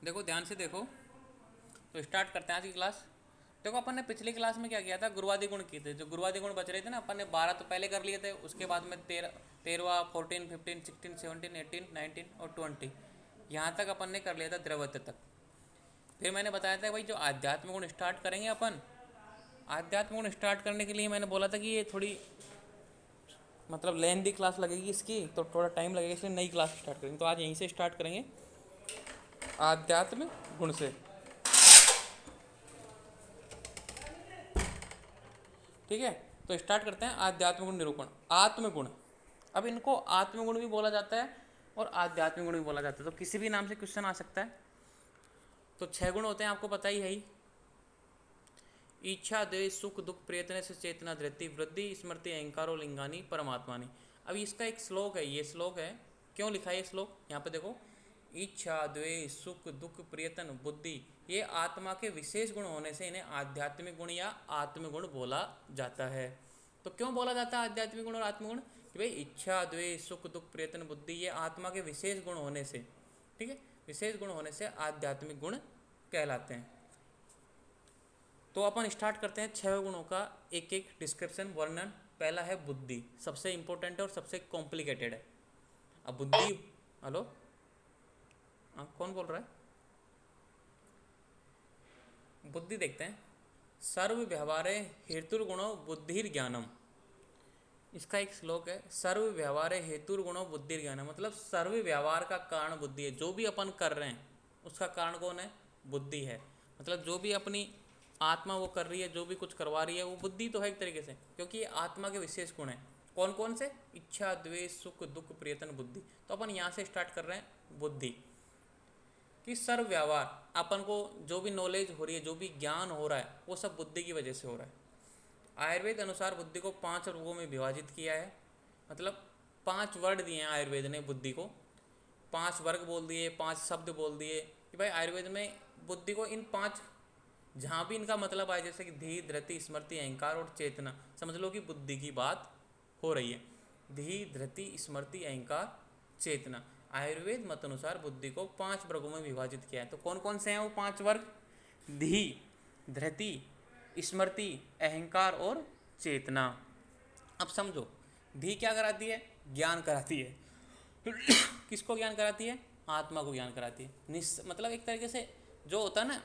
देखो ध्यान से देखो। तो स्टार्ट करते हैं आज की क्लास। देखो अपन ने पिछली क्लास में क्या किया था, गुरुवादी गुण किए थे। जो गुरुवादी गुण बच रहे थे ना, अपन ने 12 तो पहले कर लिए थे। उसके बाद में 13वां 14 15 16 17 18 19 और 20 यहाँ तक अपन ने कर लिया था, द्रव्यता तक। फिर मैंने बताया था भाई जो आध्यात्म गुण स्टार्ट करेंगे अपन, आध्यात्म गुण स्टार्ट करने के लिए मैंने बोला था कि ये थोड़ी मतलब लेंथी क्लास लगेगी इसकी, तो थोड़ा टाइम लगेगा, इसलिए नई क्लास स्टार्ट करेंगे। तो आज यहीं से स्टार्ट करेंगे आध्यात्म गुण से। ठीक है, तो स्टार्ट करते हैं आध्यात्म गुण निरूपण। आत्मगुण, अब इनको आत्मगुण भी बोला जाता है और आध्यात्मिक गुण भी बोला जाता है। तो किसी भी नाम से क्वेश्चन आ सकता है। तो 6 गुण होते हैं, आपको पता ही है ही। इच्छा द्वेष सुख दुख प्रयत्न से चेतना धृति वृद्धि स्मृति अहंकारो लिंगानी परमात्मानी। अब इसका एक श्लोक है, ये श्लोक है, क्यों लिखा है ये श्लोक, यहाँ पे देखो। इच्छा द्वेष सुख दुख प्रयत्न बुद्धि, ये आत्मा के विशेष गुण होने से इन्हें आध्यात्मिक गुण या आत्मगुण बोला जाता है। तो क्यों बोला जाता है आध्यात्मिक गुण और आत्मगुण, कि भाई इच्छा द्वेष सुख दुख प्रयत्न बुद्धि ये आत्मा के विशेष गुण होने से, ठीक है, विशेष गुण होने से आध्यात्मिक गुण कहलाते हैं। तो अपन स्टार्ट करते हैं 6 गुणों का एक एक डिस्क्रिप्शन वर्णन। पहला है बुद्धि, सबसे इंपॉर्टेंट है और सबसे कॉम्प्लिकेटेड है। अब बुद्धि, हेलो, हाँ कौन बोल रहा है। बुद्धि देखते हैं। सर्व व्यवहारे हेतुर्गुणो बुद्धिर ज्ञानम, इसका एक श्लोक है। सर्व व्यवहारे हेतुर्गुणो बुद्धिर ज्ञानम, मतलब सर्व व्यवहार का कारण बुद्धि है। जो भी अपन कर रहे हैं उसका कारण कौन है, बुद्धि है। मतलब जो भी अपनी आत्मा वो कर रही है, जो भी कुछ करवा रही है, वो बुद्धि तो है एक तरीके से, क्योंकि ये आत्मा के विशेष गुण हैं। कौन कौन से, इच्छा द्वेष सुख दुख प्रयत्न बुद्धि। तो अपन यहाँ से स्टार्ट कर रहे हैं बुद्धि कि सर्व व्यवहार, अपन को जो भी नॉलेज हो रही है, जो भी ज्ञान हो रहा है, वो सब बुद्धि की वजह से हो रहा है। आयुर्वेद अनुसार बुद्धि को 5 वर्गों में विभाजित किया है। मतलब 5 वर्ड दिए हैं आयुर्वेद ने बुद्धि को, 5 वर्ग बोल दिए, 5 शब्द बोल दिए कि भाई आयुर्वेद में बुद्धि को इन 5, जहाँ भी इनका मतलब आए, जैसे कि धी धृति स्मृति अहंकार और चेतना, समझ लो कि बुद्धि की बात हो रही है। धी धृति स्मृति अहंकार चेतना, आयुर्वेद मत अनुसार बुद्धि को 5 वर्गों में विभाजित किया है। तो कौन कौन से हैं वो 5 वर्ग, धी धृति स्मृति अहंकार और चेतना। अब समझो, धी क्या कराती है, ज्ञान कराती है। किसको ज्ञान कराती है, आत्मा को ज्ञान कराती है। मतलब एक तरीके से जो होता है ना,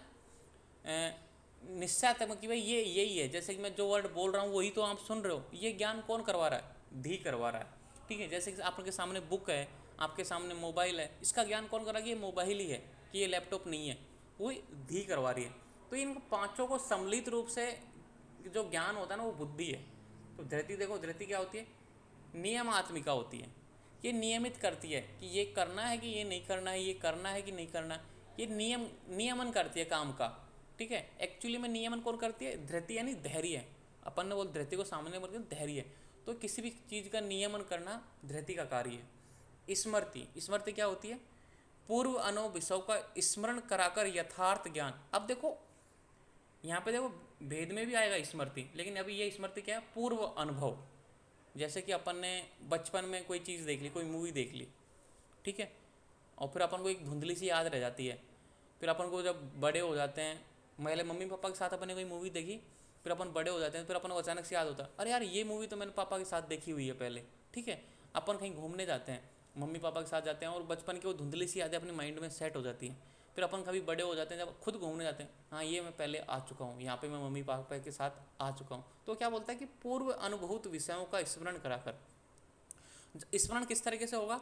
निश्चयात्मक कि भाई ये यही है, जैसे कि मैं जो वर्ड बोल रहा हूँ वही तो आप सुन रहे हो, ये ज्ञान कौन करवा रहा है, धी करवा रहा है। ठीक है, जैसे कि आपके सामने बुक है, आपके सामने मोबाइल है, इसका ज्ञान कौन कर रहा है कि ये मोबाइल ही है, कि ये लैपटॉप नहीं है, वो धी करवा रही है। तो इन पांचों को सम्मिलित रूप से जो ज्ञान होता है ना, वो बुद्धि है। तो धृति देखो, धृति क्या होती है, नियमात्मिका होती है। ये नियमित करती है कि ये करना है कि ये नहीं करना है, ये करना है कि नहीं करना है। ये नियमन करती है काम का। ठीक है, एक्चुअली में नियमन कौन करती है, धृति यानी धैर्य। अपन ने बोल धृति को सामने बोल दिया धैर्य। तो किसी भी चीज़ का नियमन करना धृति का कार्य है। स्मृति, स्मृति क्या होती है, पूर्व अनुभव विषयों का स्मरण कराकर यथार्थ ज्ञान। अब देखो यहाँ पे देखो, भेद में भी आएगा स्मृति, लेकिन अभी ये स्मृति क्या है, पूर्व अनुभव। जैसे कि अपन ने बचपन में कोई चीज़ देख ली, कोई मूवी देख ली, ठीक है, और फिर अपन को एक धुंधली सी याद रह जाती है। फिर अपन को जब बड़े हो जाते हैं, पहले मम्मी पापा के साथ अपन ने कोई मूवी देखी, फिर अपन बड़े हो जाते हैं, फिर अपन को अचानक से याद होता है, अरे यार ये मूवी तो मैंने पापा के साथ देखी हुई है पहले। ठीक है, अपन कहीं घूमने जाते हैं, मम्मी पापा के साथ जाते हैं, और बचपन की वो धुंधली सी यादें अपने माइंड में सेट हो जाती हैं। फिर अपन कभी बड़े हो जाते हैं, जब खुद घूमने जाते हैं, हाँ ये मैं पहले आ चुका हूँ, यहाँ पे मैं मम्मी पापा के साथ आ चुका हूँ। तो क्या बोलता है कि पूर्व अनुभूत विषयों का स्मरण कराकर। स्मरण किस तरीके से होगा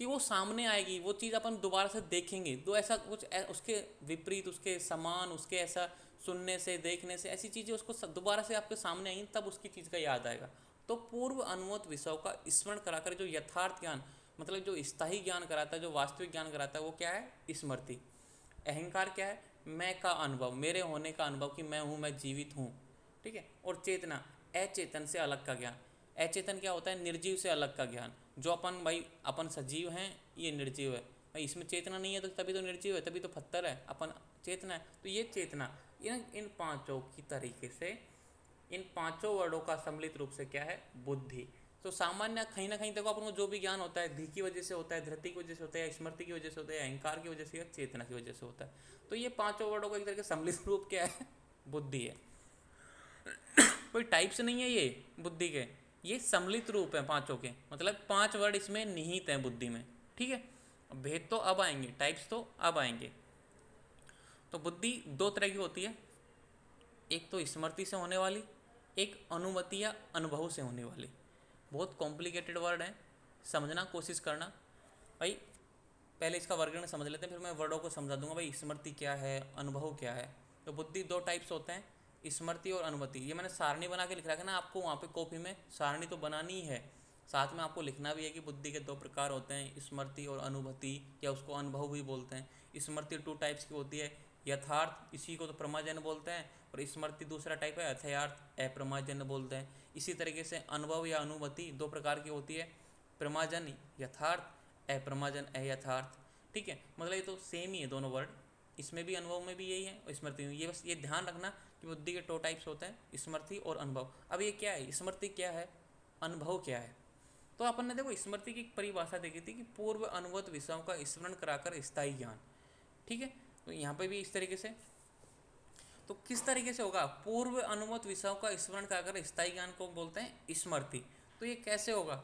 कि वो सामने आएगी, वो चीज़ अपन दोबारा से देखेंगे, तो ऐसा कुछ उसके विपरीत, उसके समान, उसके ऐसा सुनने से देखने से ऐसी चीज़ें उसको दोबारा से आपके सामने आएंगी, तब उसकी चीज़ का याद आएगा। तो पूर्व अनुभूत विषयों का स्मरण कराकर जो यथार्थ ज्ञान, मतलब जो स्थायी ज्ञान कराता है, जो वास्तविक ज्ञान कराता है, वो क्या है, स्मृति। अहंकार क्या है, मैं का अनुभव, मेरे होने का अनुभव कि मैं हूँ, मैं जीवित हूँ। ठीक है, और चेतना, अचेतन से अलग का ज्ञान। अचेतन क्या होता है, निर्जीव से अलग का ज्ञान। जो अपन भाई अपन सजीव हैं, ये निर्जीव है भाई, इसमें चेतना नहीं है तो तभी तो निर्जीव है, तभी तो पत्थर है, अपन चेतना है। तो ये चेतना, इन पांचों की तरीके से, इन पांचों वर्डों का सम्मिलित रूप से क्या है, बुद्धि। तो सामान्य कहीं ना कहीं देखो अपन को जो भी ज्ञान होता है धी की वजह से होता है, धृति की वजह से होता है, स्मृति की वजह से होता है, अहंकार की वजह से या चेतना की वजह से होता है। तो ये पांचों वर्डों का एक तरह का सम्मिलित रूप क्या है? बुद्धि है। कोई टाइप्स नहीं है ये बुद्धि के, ये सम्मिलित रूप है पांचों के, मतलब 5 वर्ड इसमें निहित हैं बुद्धि में। ठीक है, भेद तो अब आएंगे, टाइप्स तो अब आएंगे। तो बुद्धि 2 तरह की होती है, एक तो स्मृति से होने वाली, एक अनुमति या अनुभव से होने वाली। बहुत कॉम्प्लिकेटेड वर्ड है, समझना कोशिश करना भाई। पहले इसका वर्गीकरण समझ लेते हैं, फिर मैं वर्डों को समझा दूंगा भाई स्मृति क्या है, अनुभव क्या है। तो बुद्धि 2 टाइप्स होते हैं, स्मृति और अनुमति। ये मैंने सारणी बना के लिख रखा है ना, आपको वहाँ पे कॉपी में सारणी तो बनानी ही है, साथ में आपको लिखना भी है कि बुद्धि के 2 प्रकार होते हैं, स्मृति और अनुभूति, या उसको अनुभव भी बोलते हैं। स्मृति 2 टाइप्स की होती है, यथार्थ, इसी को तो प्रमाजन बोलते हैं, और स्मृति दूसरा टाइप है यथार्थ, अप्रमाजन बोलते हैं। इसी तरीके से अनुभव या अनुभूति 2 प्रकार की होती है, प्रमाजन यथार्थ, अप्रमाजन अयथार्थ। ठीक है, मतलब ये तो सेम ही है दोनों वर्ड, इसमें भी अनुभव में भी यही है और स्मृति में। ये बस ये ध्यान रखना कि बुद्धि के 2 टाइप्स होते हैं, स्मृति और अनुभव। अब ये क्या है, स्मृति क्या है, अनुभव क्या है? तो अपन ने देखो स्मृति की परिभाषा देखी थी कि पूर्व अनुभूत विषयों का स्मरण कराकर स्थायी ज्ञान। ठीक है, तो यहाँ पे भी इस तरीके से, तो किस तरीके से होगा, पूर्व अनुभूत विषयों का स्मरण कराकर स्थायी ज्ञान को बोलते हैं स्मृति। तो ये कैसे होगा,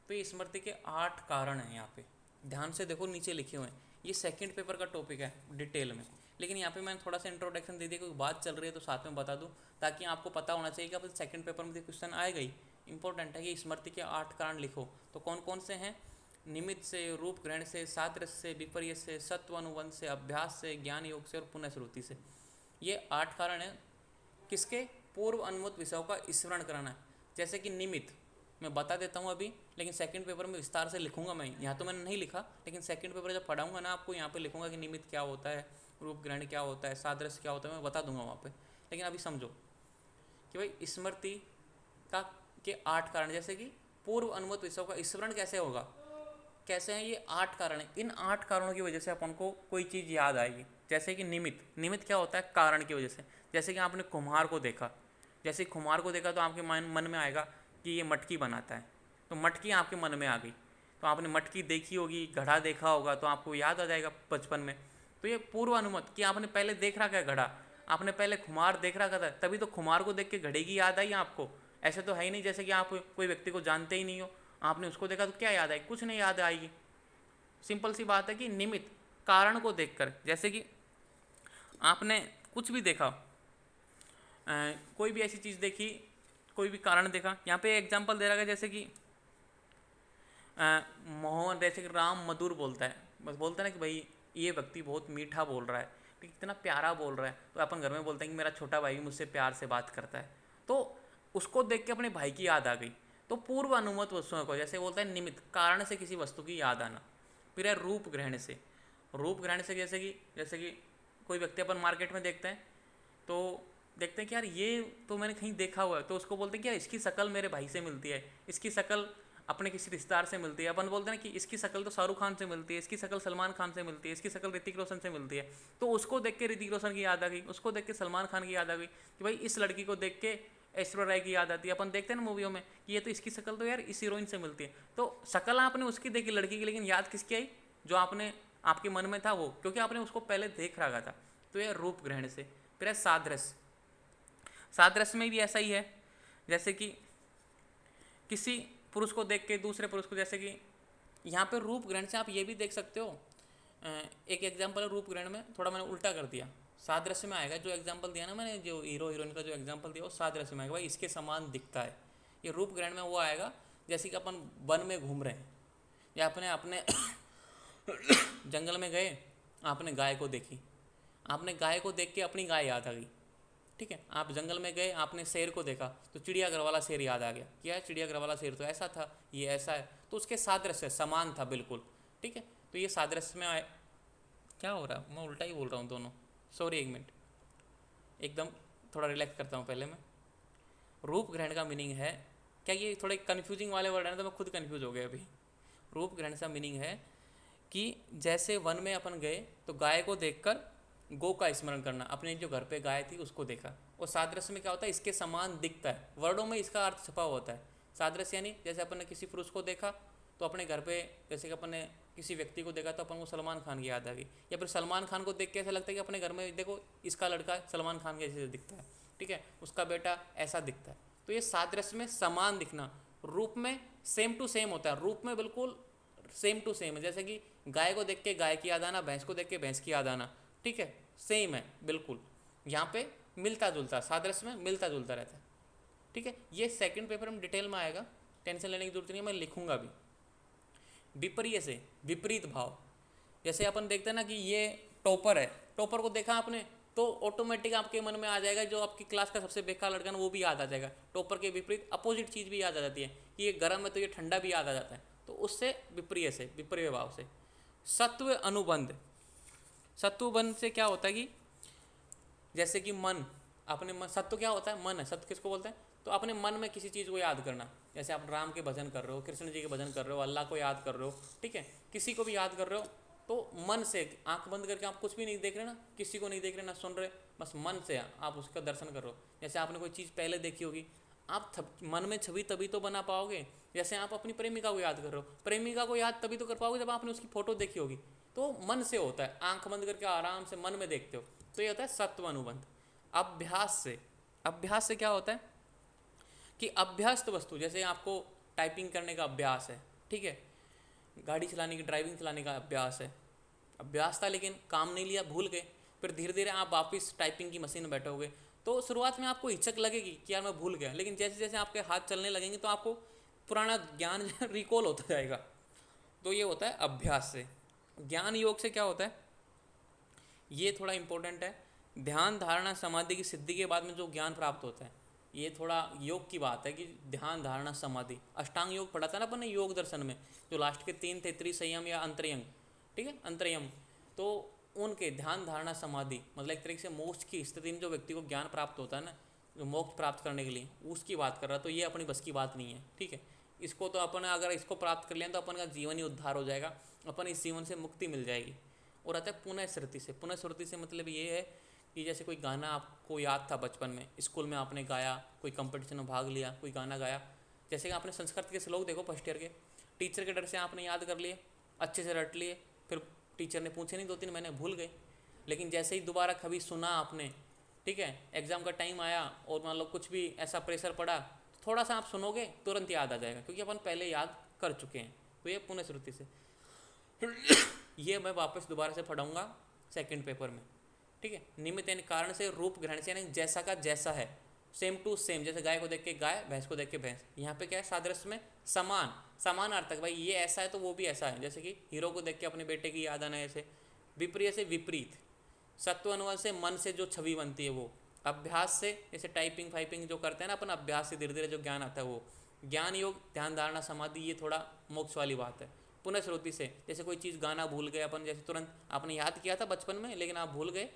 तो ये स्मृति के 8 कारण हैं यहाँ पे, ध्यान से देखो नीचे लिखे हुए हैं। ये सेकंड पेपर का टॉपिक है डिटेल में, लेकिन यहाँ पे मैंने थोड़ा सा इंट्रोडक्शन दे दिया, कोई बात चल रही है तो साथ में बता दूँ, ताकि आपको पता होना चाहिए कि अब सेकंड पेपर में क्वेश्चन आएगा ही। इंपॉर्टेंट है कि स्मृति के 8 कारण लिखो। तो कौन कौन से हैं, निमित्त से, रूप ग्रहण से, सादृश्य से, विपर्य से, सत्व अनुबंध से, अभ्यास से, ज्ञान योग से और पुनः श्रुति से। ये 8 कारण हैं किसके, पूर्व अनुभूत विषयों का स्मरण कराना है। जैसे कि निमित्त मैं बता देता हूँ अभी, लेकिन सेकंड पेपर में विस्तार से लिखूंगा मैं, यहाँ तो मैंने नहीं लिखा, लेकिन सेकंड पेपर जब पढ़ाऊंगा ना आपको, यहाँ पे लिखूंगा कि निमित्त क्या होता है, रूप ग्रहण क्या होता है, सादृश्य क्या होता है, मैं बता दूंगा वहाँ पे। लेकिन अभी समझो कि भाई स्मृति का के 8 कारण, जैसे कि पूर्व अनुभूत विषयों का स्मरण कैसे होगा, कैसे हैं ये 8 कारण हैं। इन 8 कारणों की वजह से अपन को कोई चीज़ याद आएगी। जैसे कि निमित्त, निमित्त क्या होता है, कारण की वजह से। जैसे कि आपने कुम्हार को देखा, जैसे कुम्हार को देखा तो आपके मन में आएगा कि ये मटकी बनाता है, तो मटकी आपके मन में आ गई। तो आपने मटकी देखी होगी, घड़ा देखा होगा, तो आपको याद आ जाएगा बचपन में। तो ये पूर्व अनुमत कि आपने पहले देख रखा है घड़ा, आपने पहले कुम्हार देख रखा था, तभी तो कुम्हार को देख के घड़े की याद आई आपको। ऐसे तो है ही नहीं जैसे कि आप कोई व्यक्ति को जानते ही नहीं हो, आपने उसको देखा तो क्या याद आई, कुछ नहीं याद आएगी। सिंपल सी बात है कि निमित्त कारण को देखकर, जैसे कि आपने कुछ भी देखा, कोई भी ऐसी चीज़ देखी, कोई भी कारण देखा। यहाँ पे एग्जांपल दे रहा है, जैसे कि मोहन, जैसे कि राम मधुर बोलता है, बस बोलता है ना कि भाई ये व्यक्ति बहुत मीठा बोल रहा है, कितना प्यारा बोल रहा है, तो अपन घर में बोलते हैं कि मेरा छोटा भाई मुझसे प्यार से बात करता है। तो उसको देख के अपने भाई की याद आ गई। तो पूर्व अनुमत वस्तुओं को, जैसे बोलता है निमित्त, कारण से किसी वस्तु की याद आना। फिर है रूप ग्रहण से, रूप ग्रहण से जैसे कि कोई व्यक्ति अपन मार्केट में देखते हैं, तो देखते हैं कि यार ये तो मैंने कहीं देखा हुआ है, तो उसको बोलते हैं कि यार इसकी शक्ल मेरे भाई से मिलती है, इसकी शक्ल अपने किसी रिश्तेदार से मिलती है। अपन बोलते हैं ना कि इसकी शक्ल तो शाहरुख खान से मिलती है, इसकी शक्ल सलमान खान से मिलती है, इसकी शक्ल ऋतिक रोशन से मिलती है। तो उसको देख के ऋतिक रोशन की याद आ गई, उसको देख के सलमान खान की याद आ गई कि भाई इस लड़की को देख के ऐश्वर्या राय की याद आती है। अपन देखते हैं ना मूवियों में कि ये तो इसकी शक्ल तो यार इस हीरोइन से मिलती है। तो शक्ल आपने उसकी देखी लड़की की, लेकिन याद किसकी आई, जो आपने आपके मन में था वो, क्योंकि आपने उसको पहले देख रखा था। तो यह रूप ग्रहण से। फिर है सादृश्य, सादृश्य में भी ऐसा ही है, जैसे कि किसी पुरुष को देख के दूसरे पुरुष को, जैसे कि यहाँ पे रूप ग्रहण से आप ये भी देख सकते हो। एक एग्जांपल है रूप ग्रहण में, थोड़ा मैंने उल्टा कर दिया, सादृश्य में आएगा। जो एग्जांपल दिया ना मैंने, जो हीरो हीरोइन का जो एग्जांपल दिया वो सादृश्य में आएगा, भाई इसके समान दिखता है। ये रूप ग्रहण में वो आएगा जैसे कि अपन वन में घूम रहे हैं, या अपने जंगल में गए, आपने गाय को देखी, आपने गाय को देख के अपनी गाय याद आ गई। ठीक है, आप जंगल में गए, आपने शेर को देखा, तो चिड़ियाघर वाला शेर याद आ गया, क्या है चिड़ियाघर वाला शेर तो ऐसा था, ये ऐसा है, तो उसके सादृश्य समान था बिल्कुल। ठीक है, तो ये सादृश्य में आए। क्या हो रहा है, मैं उल्टा ही बोल रहा हूँ दोनों, सॉरी, एक मिनट, एकदम थोड़ा रिलैक्स करता हूँ पहले मैं। रूप ग्रहण का मीनिंग है, क्या ये थोड़े कन्फ्यूजिंग वाले वर्ड है ना, तो मैं खुद कन्फ्यूज हो गया अभी। रूप ग्रहण का मीनिंग है कि जैसे वन में अपन गए तो गाय को देखकर गो का स्मरण करना, अपने जो घर पे गाय थी उसको देखा। और सादृश्य में क्या होता है, इसके समान दिखता है, वर्डों में इसका अर्थ छुपा होता है सादृश्य यानी जैसे अपन ने किसी पुरुष को देखा तो अपने घर पे, जैसे कि अपन ने किसी व्यक्ति को देखा तो अपन को सलमान खान की याद आ गई, या फिर सलमान खान को देख के ऐसा लगता है कि अपने घर में देखो इसका लड़का सलमान खान के जैसे दिखता है, ठीक है, उसका बेटा ऐसा दिखता है। तो ये सादृश्य में समान दिखना, रूप में सेम टू सेम होता है, रूप में बिल्कुल सेम टू सेम है। जैसे कि गाय को देख के गाय की याद आना, भैंस को देख के भैंस की याद आना, ठीक है, सेम है बिल्कुल। यहाँ पे मिलता जुलता, सादृश्य में मिलता जुलता रहता है, ठीक है। ये सेकंड पेपर में डिटेल में आएगा, टेंशन लेने की जरूरत नहीं है, मैं लिखूंगा भी। विपर्य से विपरीत भाव, जैसे अपन देखते हैं ना कि ये टॉपर है, टॉपर को देखा आपने तो ऑटोमेटिक आपके मन में आ जाएगा जो आपकी क्लास का सबसे बेकार लड़का ना वो भी याद आ जाएगा। टॉपर के विपरीत अपोजिट चीज़ भी याद आ जाती है कि ये गर्म है तो ये ठंडा भी याद आ जाता है, तो उससे विपर्य से, विपर्य भाव से। सत्व अनुबंध, सत्वबंध से क्या होता है कि जैसे कि मन, अपने मन, सत्व क्या होता है, मन है, सत्व किसको बोलते हैं, तो अपने मन में किसी चीज़ को याद करना, जैसे आप राम के भजन कर रहे हो, कृष्ण जी के भजन कर रहे हो, अल्लाह को याद कर रहे हो, ठीक है, किसी को भी याद कर रहे हो तो मन से, आंख बंद करके आप कुछ भी नहीं देख रहे ना, किसी को नहीं देख रहे ना सुन रहे, बस मन से आप उसका दर्शन कर रहे हो। जैसे आपने कोई चीज़ पहले देखी होगी, आप मन में छवि तभी तो बना पाओगे, जैसे आप अपनी प्रेमिका को याद कर रहे हो, प्रेमिका को याद तभी तो कर पाओगे जब आपने उसकी फोटो देखी होगी, तो मन से होता है, आंख बंद करके आराम से मन में देखते हो, तो ये होता है सत्व अनुबंध। अभ्यास से, अभ्यास से क्या होता है कि अभ्यस्त वस्तु, जैसे आपको टाइपिंग करने का अभ्यास है, ठीक है, गाड़ी चलाने की, ड्राइविंग चलाने का अभ्यास है, अभ्यास था लेकिन काम नहीं लिया, भूल गए, फिर धीरे धीरे आप वापस टाइपिंग की मशीन में बैठोगे, तो शुरुआत में आपको हिचक लगेगी कि यार मैं भूल गया, लेकिन जैसे जैसे आपके हाथ चलने लगेंगे तो आपको पुराना ज्ञान रिकॉल होता जाएगा, तो ये होता है अभ्यास से। ज्ञान योग से क्या होता है, ये थोड़ा इंपॉर्टेंट है, ध्यान धारणा समाधि की सिद्धि के बाद में जो ज्ञान प्राप्त होता है, ये थोड़ा योग की बात है कि ध्यान धारणा समाधि, अष्टांग योग पढ़ा था ना अपन ने योग दर्शन में, जो लास्ट के 3 थे, त्रिसंयम या अंतरयंग, ठीक है, अंतरयम, तो उनके ध्यान धारणा समाधि मतलब एक तरीके से मोक्ष की स्थिति में जो व्यक्ति को ज्ञान प्राप्त होता है ना, जो मोक्ष प्राप्त करने के लिए, उसकी बात कर रहा, तो ये अपनी बस की बात नहीं है, ठीक है। इसको तो अपन अगर इसको प्राप्त कर लें तो अपन का जीवन ही उद्धार हो जाएगा, अपन इस जीवन से मुक्ति मिल जाएगी। और आता है पुनः स्मृति से, पुनः स्मृति से मतलब ये है कि जैसे कोई गाना आपको याद था बचपन में, स्कूल में आपने गाया, कोई कंपटीशन में भाग लिया, कोई गाना गाया, जैसे कि आपने संस्कृत के श्लोक देखो फर्स्ट ईयर के, टीचर के डर से आपने याद कर लिए, अच्छे से रट लिए, फिर टीचर ने पूछे नहीं 2-3 महीने, भूल गए, लेकिन जैसे ही दोबारा कभी सुना आपने, ठीक है, एग्ज़ाम का टाइम आया और मान लो कुछ भी ऐसा प्रेशर पड़ा, तो थोड़ा सा आप सुनोगे तुरंत याद आ जाएगा, क्योंकि अपन पहले याद कर चुके हैं, तो ये पुनः स्मृति से। ये मैं वापस दोबारा से पढ़ाऊँगा सेकंड पेपर में, ठीक है। निमित्त यानी कारण से, रूप ग्रहण से यानी जैसा का जैसा है, सेम टू सेम, जैसे गाय को देख के गाय, भैंस को देख के भैंस। यहाँ पे क्या है, सादृश्य में समान, समानार्थक, भाई ये ऐसा है तो वो भी ऐसा है, जैसे कि हीरो को देख के अपने बेटे की याद आना, ऐसे। विपर्य से विपरीत, सत्व अनुबंध से मन से जो छवि बनती है वो, अभ्यास से जैसे टाइपिंग फाइपिंग जो करते हैं ना अपन, अभ्यास से धीरे धीरे जो ज्ञान आता है वो। ज्ञान योग, ध्यान धारणा समाधि, ये थोड़ा मोक्ष वाली बात है। पुनः स्मृति से, जैसे कोई चीज़ गाना भूल गए अपन, जैसे तुरंत आपने याद किया था बचपन में लेकिन आप भूल गए,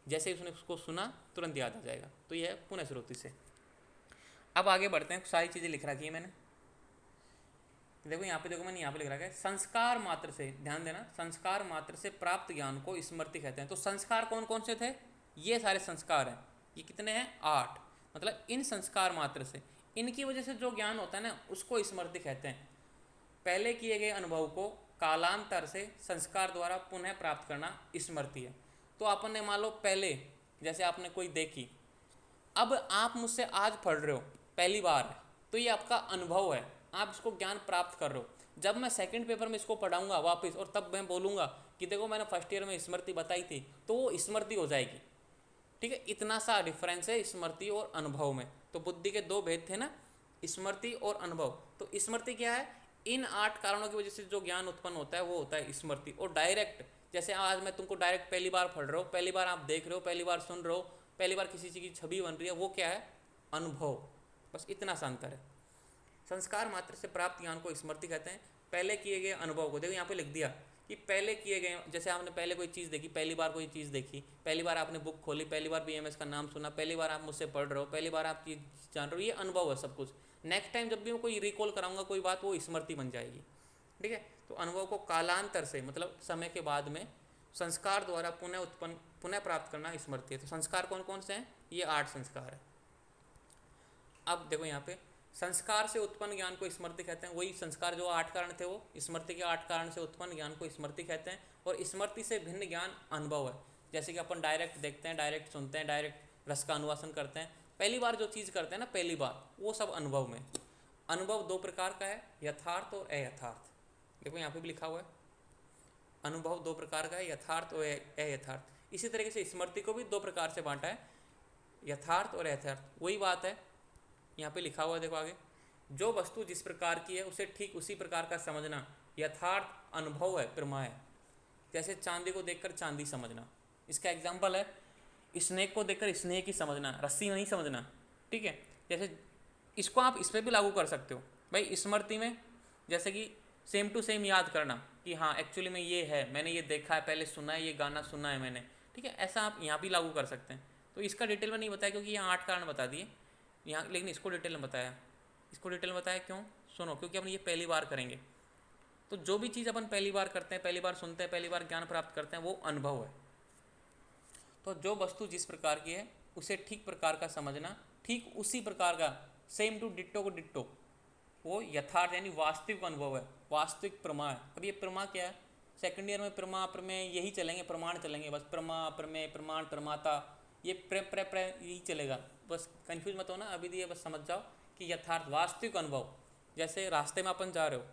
जैसे ही उसने उसको सुना तुरंत याद आ जाएगा, तो यह है पुनः स्मृति से। अब आगे बढ़ते हैं, सारी चीज़ें लिख रखी है मैंने, देखो यहाँ पे, देखो मैंने यहाँ पे लिख रखा है, संस्कार मात्र से, ध्यान देना, संस्कार मात्र से प्राप्त ज्ञान को स्मृति कहते हैं। तो संस्कार कौन कौन से थे, ये सारे संस्कार हैं, ये कितने हैं, 8, मतलब इन संस्कार मात्र से, इनकी वजह से जो ज्ञान होता है ना उसको स्मृति कहते हैं। पहले किए गए अनुभव को कालांतर से संस्कार द्वारा पुनः प्राप्त करना स्मृति है। तो अपन ने मान लो पहले, जैसे आपने कोई देखी, अब आप मुझसे आज पढ़ रहे हो पहली बार है, तो ये आपका अनुभव है, आप इसको ज्ञान प्राप्त कर रहे हो। जब मैं सेकंड पेपर में इसको पढ़ाऊंगा वापस और तब मैं बोलूँगा कि देखो मैंने फर्स्ट ईयर में स्मृति बताई थी, तो वो स्मृति हो जाएगी, ठीक है। इतना सा डिफरेंस है स्मृति और अनुभव में। तो बुद्धि के 2 भेद थे ना, स्मृति और अनुभव। तो स्मृति क्या है, इन 8 कारणों की वजह से जो ज्ञान उत्पन्न होता है वो होता है स्मृति। और डायरेक्ट, जैसे आज मैं तुमको डायरेक्ट पहली बार पढ़ रहा हूँ, पहली बार आप देख रहे हो, पहली बार सुन रहे हो, पहली बार किसी चीज़ की छवि बन रही है, वो क्या है, अनुभव। बस इतना सा अंतर है। संस्कार मात्र से प्राप्त ज्ञान को स्मृति कहते हैं। पहले किए गए अनुभव को, देखो यहाँ पे लिख दिया कि पहले किए गए, जैसे आपने पहले कोई चीज़ देखी, पहली बार कोई चीज़ देखी, पहली बार आपने बुक खोली, पहली बार बीएमएस का नाम सुना, पहली बार आप मुझसे पढ़ रहे हो, पहली बार आप चीज़ जान रहे हो, ये अनुभव है सब कुछ। नेक्स्ट टाइम जब भी मैं कोई रिकॉल कराऊंगा कोई बात, वो स्मृति बन जाएगी, ठीक है। तो अनुभव को कालांतर से, मतलब समय के बाद में, संस्कार द्वारा पुनः प्राप्त करना स्मृति है। तो संस्कार कौन कौन से हैं, ये 8 संस्कार है। अब देखो यहाँ पे, संस्कार से उत्पन्न ज्ञान को स्मृति कहते हैं। वही संस्कार जो 8 कारण थे वो स्मृति के 8 कारण से उत्पन्न ज्ञान को स्मृति कहते हैं। और स्मृति से भिन्न ज्ञान अनुभव है। जैसे कि अपन डायरेक्ट देखते हैं, डायरेक्ट सुनते हैं, डायरेक्ट रस का अनुवासन करते हैं, पहली बार जो चीज़ करते हैं ना, पहली बार, वो सब अनुभव में। अनुभव 2 प्रकार का है, यथार्थ और अयथार्थ। देखो यहाँ पे भी लिखा हुआ है, अनुभव 2 प्रकार का है, यथार्थ और अयथार्थ। इसी तरीके से स्मृति को भी 2 प्रकार से बांटा है, यथार्थ और अयथार्थ। वही बात है, यहाँ पे लिखा हुआ है, देखो आगे, जो वस्तु जिस प्रकार की है उसे ठीक उसी प्रकार का समझना यथार्थ अनुभव है, प्रमा है। जैसे चांदी को देखकर चांदी समझना, इसका एग्जाम्पल है स्नेक को देखकर स्नेक ही समझना, रस्सी नहीं समझना। ठीक है, जैसे इसको आप इस पर भी लागू कर सकते हो भाई, स्मृति में जैसे कि सेम टू सेम याद करना कि हाँ एक्चुअली में ये है, मैंने ये देखा है, पहले सुना है, ये गाना सुना है मैंने। ठीक है, ऐसा आप यहाँ भी लागू कर सकते हैं। तो इसका डिटेल में नहीं बताया क्योंकि यहाँ 8 कारण बता दिए यहाँ, लेकिन इसको डिटेल में बताया। इसको डिटेल में बताया क्यों? सुनो, क्योंकि अपन ये पहली बार करेंगे। तो जो भी चीज़ अपन पहली बार करते हैं, पहली बार सुनते हैं, पहली बार ज्ञान प्राप्त करते हैं, वो अनुभव है। तो जो वस्तु जिस प्रकार की है उसे ठीक प्रकार का समझना, ठीक उसी प्रकार का, सेम टू डिट्टो को डिट्टो, वो यथार्थ यानी वास्तविक अनुभव है, वास्तविक प्रमा है। अब ये प्रमा क्या है? सेकंड ईयर में प्रमा प्रमेय यही चलेंगे, प्रमाण चलेंगे बस, प्रमा प्रमेय प्रमाण प्रमाता, ये प्र यही चलेगा। बस कंफ्यूज मत होना, अभी दिए बस समझ जाओ कि यथार्थ वास्तविक अनुभव। जैसे रास्ते में अपन जा रहे हो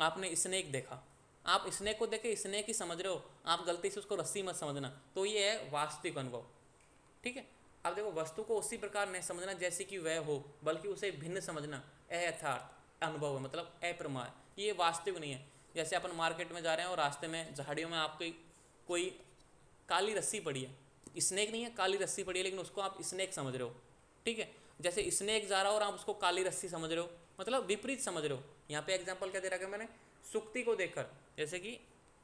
आपने स्नेक देखा, आप स्नेक को देख के स्नेक ही समझ रहे हो, आप गलती से उसको रस्सी मत समझना, तो ये है वास्तविक अनुभव। ठीक है, अब देखो वस्तु को उसी प्रकार नहीं समझना जैसे कि वह हो, बल्कि उसे भिन्न समझना अयथार्थ अनुभव है, मतलब अप्रमा है, ये वास्तविक नहीं है। जैसे अपन मार्केट में जा रहे हैं और रास्ते में झाड़ियों में आपकी कोई काली रस्सी पड़ी है, स्नेक नहीं है, काली रस्सी पड़ी है, लेकिन उसको आप स्नेक समझ रहे हो। ठीक है, जैसे स्नेक जा रहा हो और आप उसको काली रस्सी समझ रहे हो, मतलब विपरीत समझ रहे हो। यहाँ पे एग्जाम्पल क्या दे रखा है मैंने, सुक्ति को देखकर, जैसे कि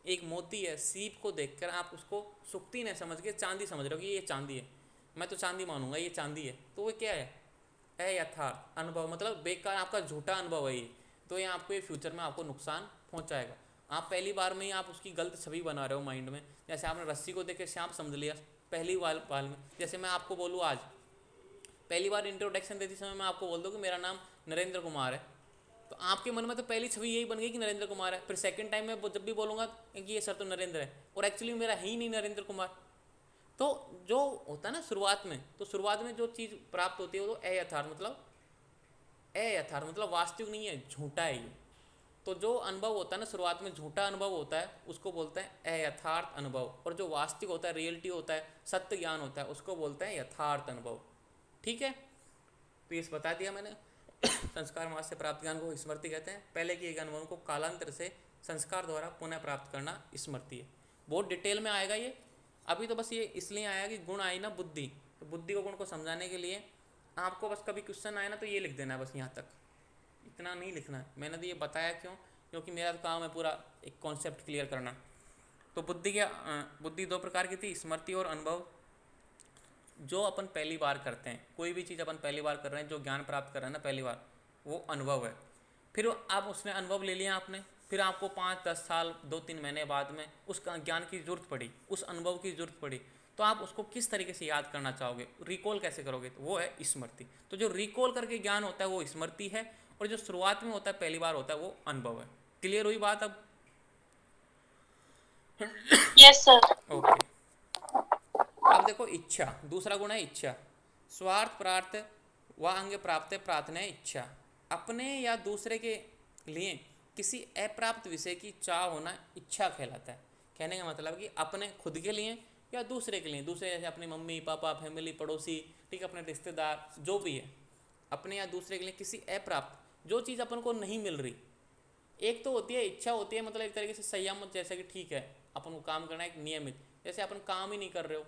एक मोती है, सीप को देखकर आप उसको सुक्ति नहीं समझ के चांदी समझ रहे हो कि ये चांदी है, मैं तो चांदी मानूंगा, ये चांदी है, तो वो क्या है? अयथार्थ अनुभव, मतलब बेकार, आपका झूठा अनुभव है ये। तो ये आपको ये फ्यूचर में आपको नुकसान पहुंचाएगा। आप पहली बार में ही आप उसकी गलत छवि बना रहे हो माइंड में। जैसे आपने रस्सी को देख के सांप समझ लिया पहली बार में। जैसे मैं आपको बोलूँ आज पहली बार इंट्रोडक्शन देते समय मैं आपको बोल दूँ कि मेरा नाम नरेंद्र कुमार है, तो आपके मन में तो पहली छवि यही बन गई कि नरेंद्र कुमार है। फिर सेकंड टाइम मैं जब भी बोलूँगा कि ये सर तो नरेंद्र है, और एक्चुअली मेरा है ही नहीं नरेंद्र कुमार। तो जो होता है ना शुरुआत में, तो शुरुआत में जो चीज़ प्राप्त होती है वो तो अयथार्थ, मतलब वास्तविक नहीं है, झूठा है ये। तो जो अनुभव होता है ना शुरुआत में झूठा अनुभव होता है, उसको बोलते हैं अयथार्थ अनुभव। और जो वास्तविक होता है, रियलिटी होता है, सत्य ज्ञान होता है, उसको बोलते हैं यथार्थ अनुभव। ठीक है, तो ये बता दिया मैंने। संस्कार मार्ग से प्राप्त ज्ञान को स्मृति कहते हैं। पहले किए गए अनुभवों को कालांतर से संस्कार द्वारा पुनः प्राप्त करना स्मृति है। बहुत डिटेल में आएगा ये, अभी तो बस ये इसलिए आया कि गुण आई ना बुद्धि, तो बुद्धि को गुण को समझाने के लिए आपको बस कभी क्वेश्चन आए ना तो ये लिख देना है, बस यहाँ तक, इतना नहीं लिखना है। मैंने तो ये बताया क्यों, क्योंकि मेरा तो काम है पूरा एक कॉन्सेप्ट क्लियर करना। तो बुद्धि 2 प्रकार की थी, स्मृति और अनुभव। जो अपन पहली बार करते हैं, कोई भी चीज़ अपन पहली बार कर रहे हैं, जो ज्ञान प्राप्त कर रहे हैं ना पहली बार, वो अनुभव है। फिर आप उसने अनुभव ले लिया आपने, फिर आपको 5-10 साल 2-3 महीने बाद में उस ज्ञान की ज़रूरत पड़ी, उस अनुभव की ज़रूरत पड़ी, तो आप उसको किस तरीके से याद करना चाहोगे, रिकॉल कैसे करोगे, तो वो है स्मृति। तो जो रिकॉल करके ज्ञान होता है वो स्मृति है, और जो शुरुआत में होता है पहली बार होता है वो अनुभव है। क्लियर हुई बात अब? Yes sir. ओके, अब देखो इच्छा, दूसरा गुण है इच्छा। स्वार्थ प्रार्थ व अंग प्राप्त प्रार्थना है इच्छा। अपने या दूसरे के लिए किसी अप्राप्त विषय की चाह होना इच्छा कहलाता है। कहने का मतलब कि अपने खुद के लिए या दूसरे के लिए, दूसरे जैसे अपनी मम्मी पापा, फैमिली, पड़ोसी, ठीक है, अपने रिश्तेदार, जो भी है, अपने या दूसरे के लिए किसी अप्राप्त, जो चीज़ अपन को नहीं मिल रही। एक तो होती है इच्छा, होती है मतलब एक तरीके से संयम, जैसे कि ठीक है अपन को काम करना है एक नियमित, जैसे अपन काम ही नहीं कर रहे हो,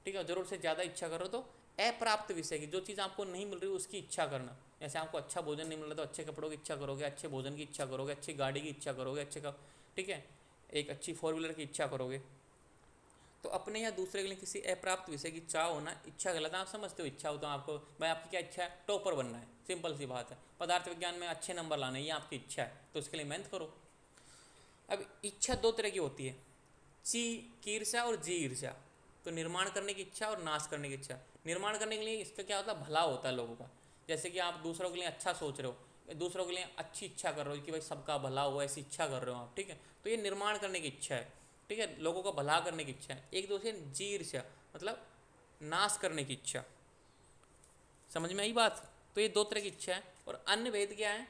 ठीक है, जरूर से ज़्यादा इच्छा करो, तो अप्राप्त विषय की, जो चीज़ आपको नहीं मिल रही उसकी इच्छा करना। जैसे आपको अच्छा भोजन नहीं मिल रहा तो अच्छे कपड़ों की इच्छा करोगे, अच्छे भोजन की इच्छा करोगे, अच्छी गाड़ी की इच्छा करोगे, अच्छे का, ठीक है, एक अच्छी 4 व्हीलर की इच्छा करोगे। तो अपने या दूसरे के लिए किसी अप्राप्त विषय की चाह होना इच्छा कहलाता है। आप समझते हो इच्छा हो तो आपको, भाई आपकी क्या इच्छा है? टॉपर बनना है, सिंपल सी बात है। पदार्थ विज्ञान में अच्छे नंबर लाने, ये आपकी इच्छा है, तो उसके लिए मेहनत करो। अब इच्छा 2 तरह की होती है, ची की ईर्ष्या और जी ईर्ष्या। तो निर्माण करने की इच्छा और नाश करने की इच्छा। निर्माण करने के लिए इसका क्या होता है? भला होता है लोगों का। जैसे कि आप दूसरों के लिए अच्छा सोच रहे हो, दूसरों के लिए अच्छी इच्छा कर रहे हो कि भाई सबका भला हो, ऐसी इच्छा कर रहे हो आप, ठीक है। तो ये निर्माण करने की इच्छा है, ठीक है, लोगों का भला करने की इच्छा है। एक दूसरे जी ईर्ष्या मतलब नाश करने की इच्छा। समझ में आई बात? तो ये दो तरह की इच्छा है। और अन्य भेद क्या है?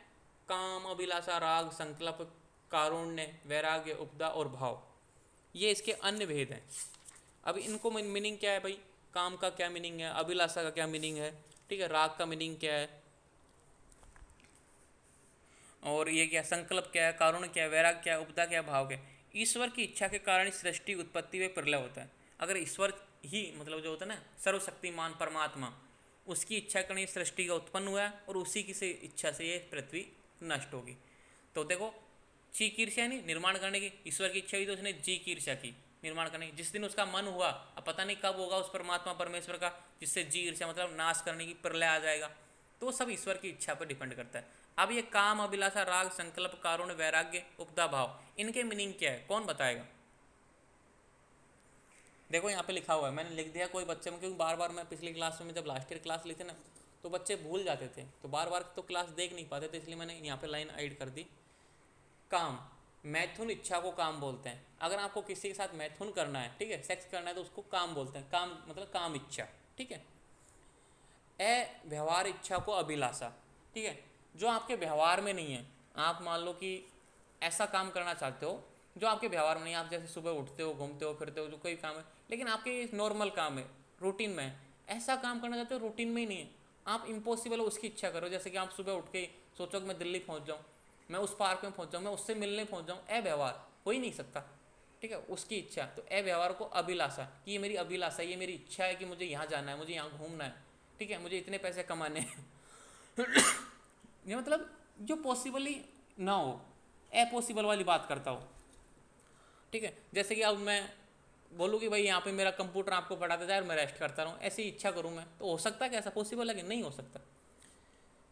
काम, अभिलाषा, राग, संकल्प, कारुण्य, वैराग्य, उपदा और भाव, ये इसके अन्य भेद हैं। अब इनको मीनिंग क्या है भाई? काम का क्या मीनिंग है, अभिलाषा का क्या मीनिंग है, ठीक है, राग का मीनिंग क्या है, और ये क्या संकल्प क्या है, कारुण्य क्या है, वैराग क्या है, उपदा क्या है, भाव क्या है। ईश्वर की इच्छा के कारण सृष्टि, उत्पत्ति व प्रलय होता है। अगर ईश्वर ही मतलब जो होता है ना सर्वशक्तिमान परमात्मा, उसकी इच्छा करनी सृष्टि का उत्पन्न हुआ है और उसी की से इच्छा से ये पृथ्वी नष्ट होगी। तो देखो, ची की ईर्ष्या नहीं निर्माण करने की, ईश्वर की इच्छा हुई तो उसने जी की ईर्ष्या की निर्माण करने की। जिस दिन उसका मन हुआ, अब पता नहीं कब होगा उस परमात्मा परमेश्वर का, जिससे जी ईर्ष्या मतलब नाश करने की, प्रलय आ जाएगा। तो वो सब ईश्वर की इच्छा पर डिपेंड करता है। अब ये काम, अभिलाषा, राग, संकल्प, कारुण्य, वैराग्य, उपदा, भाव, इनके मीनिंग क्या है, कौन बताएगा? देखो यहाँ पे लिखा हुआ है, मैंने लिख दिया कोई बच्चे में, क्योंकि बार बार मैं पिछली क्लास में जब लास्ट ईयर क्लास ली थी ना, तो बच्चे भूल जाते थे, तो बार बार तो क्लास देख नहीं पाते थे, इसलिए मैंने यहाँ पे लाइन ऐड कर दी। काम, मैथुन इच्छा को काम बोलते हैं। अगर आपको किसी के साथ मैथुन करना है, ठीक है, सेक्स करना है, तो उसको काम बोलते हैं। काम मतलब काम इच्छा, ठीक है। व्यवहार इच्छा को अभिलाषा, ठीक है, जो आपके व्यवहार में नहीं है। आप मान लो कि ऐसा काम करना चाहते हो जो आपके व्यवहार में नहीं, आप जैसे सुबह उठते हो, घूमते हो, फिरते हो, जो कोई काम है, लेकिन आपके नॉर्मल काम है, रूटीन में है, ऐसा काम करना चाहते हो रूटीन में ही नहीं है, आप इम्पॉसिबल है उसकी इच्छा करो। जैसे कि आप सुबह उठ के सोचो कि मैं दिल्ली पहुंच जाऊँ, मैं उस पार्क में पहुंच जाऊँ, मैं उससे मिलने पहुंच जाऊँ, अव्यवहार हो ही नहीं सकता, ठीक है, उसकी इच्छा। तो अव्यवहार को अभिलाषा, कि ये मेरी अभिलाषा, ये मेरी इच्छा है कि मुझे यहाँ जाना है, मुझे यहाँ घूमना है, ठीक है, मुझे इतने पैसे कमाने हैं। ये मतलब जो पॉसिबल ही ना हो, अपॉसिबल वाली बात करता हो, ठीक है। जैसे कि अब मैं बोलूँ कि भाई यहाँ पे मेरा कंप्यूटर आपको पढ़ाता जाए और मैं रेस्ट करता रहूँ, ऐसी इच्छा करूँ मैं, तो हो सकता है कि ऐसा पॉसिबल है कि नहीं हो सकता।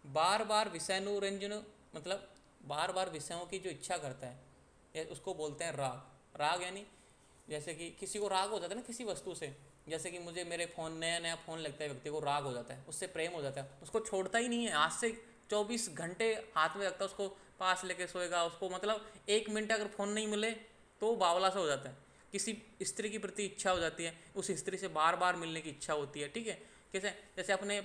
बार बार विषयानुरंजन मतलब बार बार विषयों की जो इच्छा करता है, उसको बोलते हैं राग। राग यानी जैसे कि किसी को राग हो जाता है ना किसी वस्तु से, जैसे कि मुझे मेरे फ़ोन, नया नया फ़ोन लगता है, व्यक्ति को राग हो जाता है, उससे प्रेम हो जाता है, उसको छोड़ता ही नहीं है, आज से 24 घंटे हाथ में रखता है, उसको पास लेके सोएगा, उसको मतलब 1 मिनट अगर फ़ोन नहीं मिले तो वो बावला सा हो जाता है। किसी स्त्री के प्रति इच्छा हो जाती है, उस स्त्री से बार बार मिलने की इच्छा होती है, ठीक है। कैसे? जैसे अपने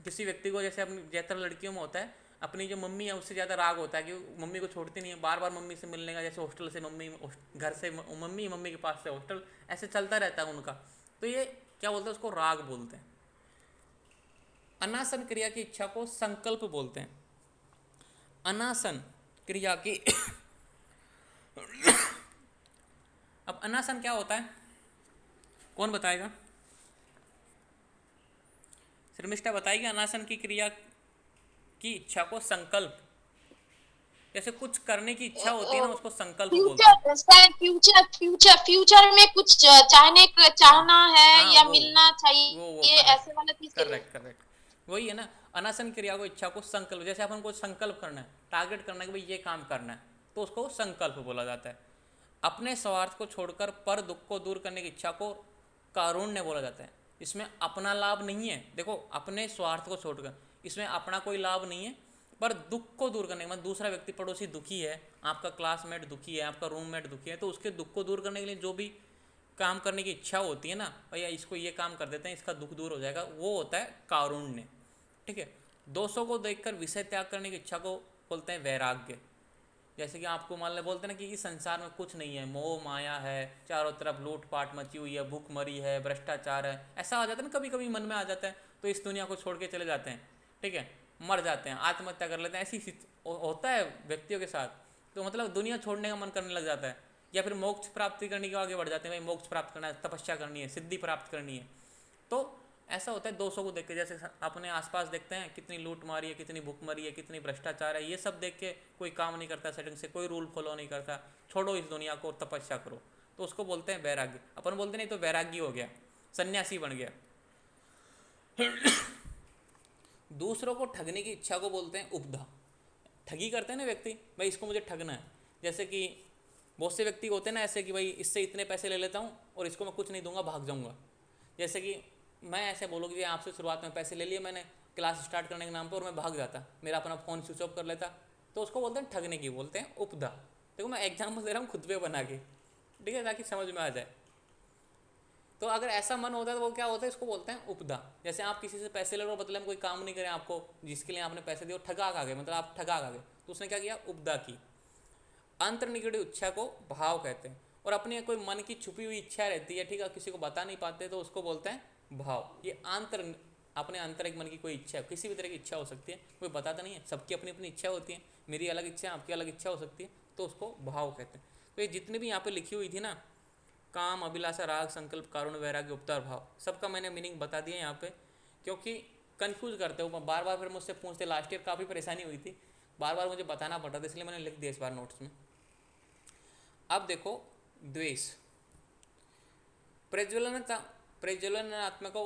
किसी व्यक्ति को, जैसे अपनी ज़्यादातर लड़कियों में होता है, अपनी जो मम्मी है उससे ज़्यादा राग होता है कि मम्मी को छोड़ती नहीं है, बार बार मम्मी से मिलने का, जैसे हॉस्टल से मम्मी, घर से मम्मी, मम्मी के पास से हॉस्टल, ऐसे चलता रहता है उनका। तो ये क्या बोलते हैं, उसको राग बोलते हैं। अनासन क्रिया की इच्छा को संकल्प बोलते हैं। अनासन क्रिया की अब अनासन क्या होता है, कौन बताएगा? शर्मिष्ठा बताएगी। अनासन की क्रिया की इच्छा को संकल्प, जैसे कुछ करने की इच्छा होती है ना, उसको संकल्प बोलते हैं। फ्यूचर में कुछ हाँ चाहना है हाँ, या वो मिलना वो चाहिए, करेक्ट, ऐसे वाला चीज के लिए। करेक्ट करेक्ट, वही है ना। अनासन क्रिया को, इच्छा को संकल्प, जैसे अपन को संकल्प करना है, टारगेट करना है कि भाई ये काम करना है, तो उसको संकल्प बोला जाता है। अपने स्वार्थ को छोड़कर पर दुख को दूर करने की इच्छा को कारुण्य बोला जाता है। इसमें अपना लाभ नहीं है, देखो, अपने स्वार्थ को छोड़कर, इसमें अपना कोई लाभ नहीं है, पर दुख को दूर करने, मतलब दूसरा व्यक्ति, पड़ोसी दुखी है, आपका क्लासमेट दुखी है, आपका रूममेट दुखी है, तो उसके दुख को दूर करने के लिए जो भी काम करने की इच्छा होती है ना, भैया इसको ये काम कर देते हैं, इसका दुख दूर हो जाएगा, वो होता है कारुण्य, ठीक है। दोषों को देखकर विषय त्याग करने की इच्छा को बोलते हैं वैराग्य। जैसे कि आपको मान लें, बोलते हैं ना कि इस संसार में कुछ नहीं है, मोह माया है, चारों तरफ लूट पाट मची हुई है, भूखमरी है, भ्रष्टाचार है, ऐसा आ जाता है ना, कभी कभी मन में आ जाता है, तो इस दुनिया को छोड़ के चले जाते हैं, ठीक है, मर जाते हैं, आत्महत्या कर लेते हैं, ऐसी होता है व्यक्तियों के साथ। तो मतलब दुनिया छोड़ने का मन करने लग जाता है, या फिर मोक्ष प्राप्ति करने के आगे बढ़ जाते हैं, भाई मोक्ष प्राप्त करना है, तपस्या करनी है, सिद्धि प्राप्त करनी है। तो ऐसा होता है दोस्तों को देख के, जैसे अपने आसपास देखते हैं कितनी लूट मारी है, कितनी भुखमरी है, कितनी भ्रष्टाचार है, ये सब देख के कोई काम नहीं करता सेटिंग से, कोई रूल फॉलो नहीं करता, छोड़ो इस दुनिया को, तपस्या करो, तो उसको बोलते हैं वैराग्य। अपन बोलते नहीं तो वैरागी हो गया, सन्यासी बन गया। दूसरों को ठगने की इच्छा को बोलते हैं उपधा। ठगी करते हैं ना व्यक्ति, भाई इसको मुझे ठगना है, जैसे कि बहुत से व्यक्ति होते हैं ना ऐसे कि भाई इससे इतने पैसे ले लेता हूँ और इसको मैं कुछ नहीं दूंगा, भाग जाऊंगा। जैसे कि मैं ऐसे बोलूँ कि आपसे शुरुआत में पैसे ले लिए मैंने, क्लास स्टार्ट करने के नाम पर और मैं भाग जाता, मेरा अपना फ़ोन स्विच ऑफ कर लेता, तो उसको बोलते हैं ठगने की, बोलते हैं उपदा। देखो मैं एग्जाम्पल दे रहा हूँ खुद पे बना के, ठीक है, ताकि समझ में आ जाए। तो अगर ऐसा मन होता है तो वो क्या होता है, इसको बोलते हैं उपदा। जैसे आप किसी से पैसे ले रहे हो, बदले में कोई काम नहीं करे आपको, जिसके लिए आपने पैसे दिए, ठगा खा गए, मतलब आप ठगा खा गए, तो उसने क्या किया, उपदा की। अंतर्निगुण इच्छा को भाव कहते हैं। और अपनी कोई मन की छुपी हुई इच्छा रहती है, ठीक है, किसी को बता नहीं पाते, तो उसको बोलते हैं भाव। ये अपने आंतरिक मन की कोई इच्छा, किसी भी तरह की इच्छा हो सकती है, कोई बताता नहीं है, सबकी अपनी अपनी इच्छा होती है, मेरी अलग इच्छा है, आपकी अलग इच्छा हो सकती है, तो उसको भाव कहते हैं। तो ये जितनी भी यहाँ पे लिखी हुई थी ना, काम, अभिलाषा, राग, संकल्प, कारुण्य, वैराग्य, उपचार, भाव, सबका मैंने मीनिंग बता दिया यहाँ पे, क्योंकि कंफ्यूज करते हो बार बार, फिर मुझसे पूछते, लास्ट ईयर काफ़ी परेशानी हुई थी, बार बार मुझे बताना पड़ता था, इसलिए मैंने लिख दिया इस बार नोट्स में। अब देखो द्वेष, प्रज्वलनात्मक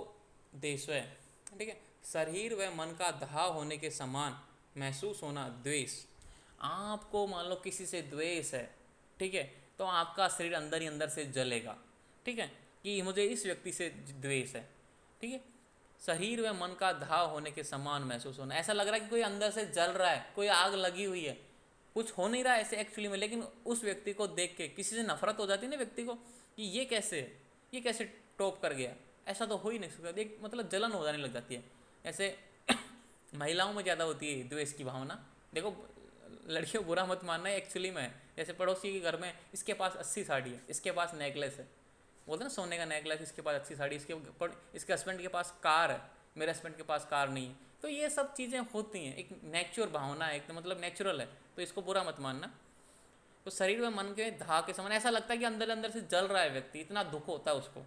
देश है, ठीक है, शरीर व मन का दाह होने के समान महसूस होना द्वेष। आपको मान लो किसी से द्वेष है, ठीक है, तो आपका शरीर अंदर ही अंदर से जलेगा, ठीक है, कि मुझे इस व्यक्ति से द्वेष है, ठीक है। शरीर व मन का दाह होने के समान महसूस होना, ऐसा लग रहा है कि कोई अंदर से जल रहा है, कोई आग लगी हुई है, कुछ हो नहीं रहा है ऐसे एक्चुअली में, लेकिन उस व्यक्ति को देख के किसी से नफरत हो जाती है ना व्यक्ति को, कि ये कैसे टॉप कर गया, ऐसा तो हो ही नहीं सकता, एक मतलब जलन हो जाने लग जाती है। ऐसे महिलाओं में ज़्यादा होती है द्वेष की भावना। देखो लड़कियों बुरा मत मानना है, एक्चुअली में जैसे पड़ोसी के घर में, इसके पास 80 साड़ी है, इसके पास नेकलेस है, बोलते ना सोने का नेकलेस, इसके पास 80 साड़ी, इसके हस्बैंड के पास कार है, मेरे हस्बैंड के पास कार नहीं है। तो ये सब चीज़ें होती हैं, एक नेचुरल भावना है, एक मतलब नेचुरल है, तो इसको बुरा मत मानना। तो शरीर में मन के दाह के समान ऐसा लगता है कि अंदर अंदर से जल रहा है व्यक्ति, इतना दुख होता है उसको,